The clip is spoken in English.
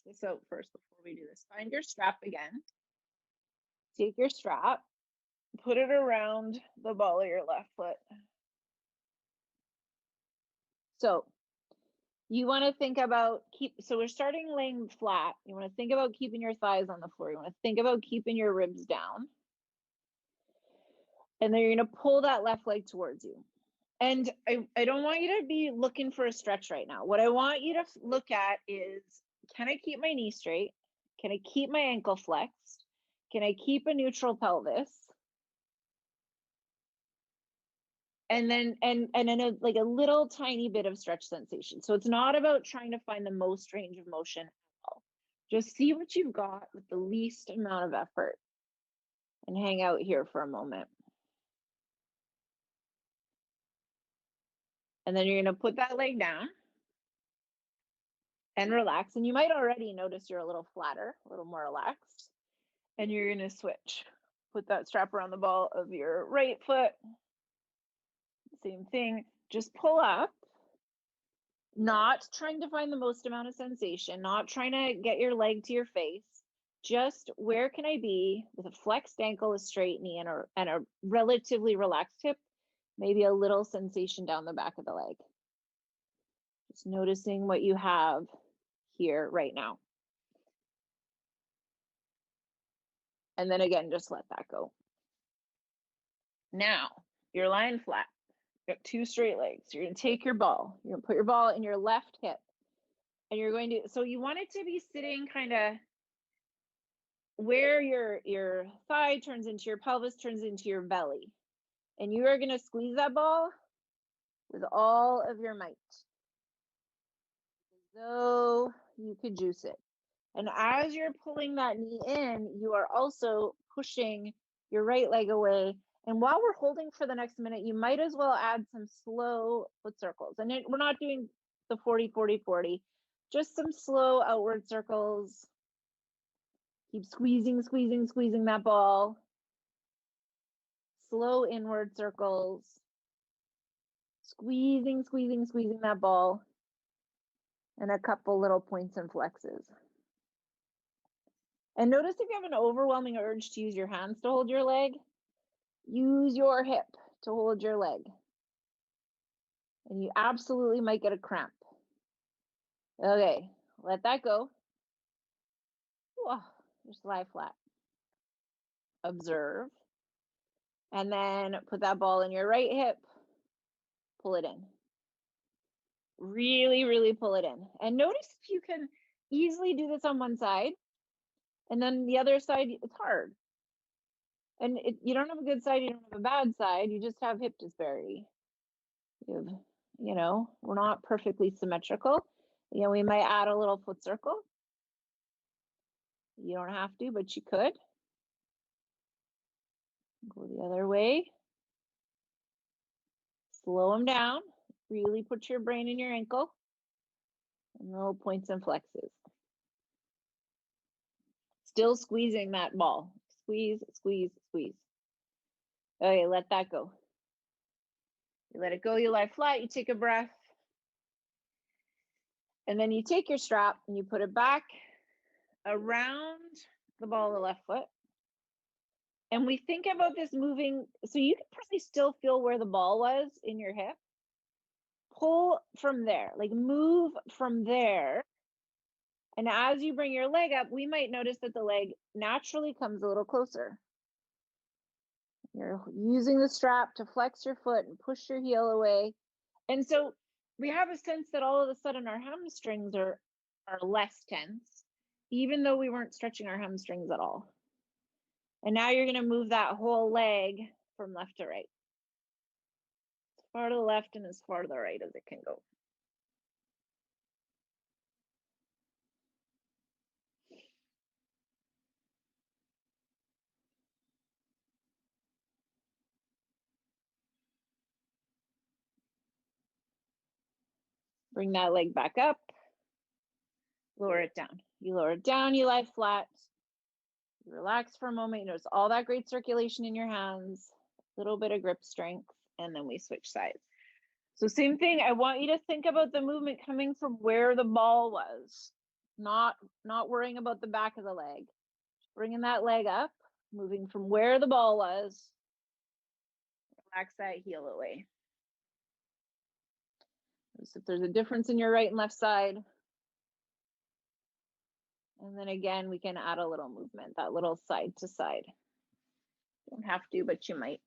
this out first before we do this. Find your strap again. Take your strap, put it around the ball of your left foot. So you want to think about so we're starting laying flat. You want to think about keeping your thighs on the floor. You want to think about keeping your ribs down. And then you're going to pull that left leg towards you. And I don't want you to be looking for a stretch right now. What I want you to look at is, can I keep my knee straight? Can I keep my ankle flexed? Can I keep a neutral pelvis? And then like a little tiny bit of stretch sensation. So it's not about trying to find the most range of motion at all. Just see what you've got with the least amount of effort and hang out here for a moment. And then you're going to put that leg down and relax. And you might already notice you're a little flatter, a little more relaxed. And you're going to switch. Put that strap around the ball of your right foot. Same thing. Just pull up. Not trying to find the most amount of sensation, not trying to get your leg to your face. Just where can I be with a flexed ankle, a straight knee, and a relatively relaxed hip, maybe a little sensation down the back of the leg. Just noticing what you have here right now. And then again, just let that go. Now, you're lying flat. You got two straight legs. You're going to take your ball. You're going to put your ball in your left hip. And you're going to, so you want it to be sitting kind of where your thigh turns into your pelvis, turns into your belly. And you are going to squeeze that ball with all of your might, as though you could juice it. And as you're pulling that knee in, you are also pushing your right leg away. And while we're holding for the next minute, you might as well add some slow foot circles. And we're not doing the 40, 40, 40, just some slow outward circles. Keep squeezing, squeezing, squeezing that ball. Slow inward circles. Squeezing, squeezing, squeezing that ball. And a couple little points and flexes. And notice if you have an overwhelming urge to use your hands to hold your leg, use your hip to hold your leg. And you absolutely might get a cramp. Okay, let that go. Whoa, just lie flat. Observe. And then put that ball in your right hip. Pull it in. Really, really pull it in. And notice if you can easily do this on one side. And then the other side, it's hard. And you don't have a good side, you don't have a bad side, you just have hip disparity. You know, we're not perfectly symmetrical. You know, we might add a little foot circle. You don't have to, but you could. Go the other way. Slow them down. Really put your brain in your ankle. And little points and flexes. Still squeezing that ball. Squeeze, squeeze, squeeze. Okay, let that go. You let it go, you lie flat, you take a breath. And then you take your strap and you put it back around the ball of the left foot. And we think about this moving, so you can probably still feel where the ball was in your hip. Pull from there, like move from there. And as you bring your leg up, we might notice that the leg naturally comes a little closer. You're using the strap to flex your foot and push your heel away. And so we have a sense that all of a sudden our hamstrings are less tense, even though we weren't stretching our hamstrings at all. And now you're going to move that whole leg from left to right. As far to the left and as far to the right as it can go. Bring that leg back up. Lower it down. You lower it down, you lie flat. You relax for a moment. You notice all that great circulation in your hands, a little bit of grip strength, and then we switch sides. So same thing, I want you to think about the movement coming from where the ball was. not worrying about the back of the leg. Bringing that leg up, moving from where the ball was. Relax that heel away. So if there's a difference in your right and left side. And then again, we can add a little movement, that little side to side. Don't have to, but you might.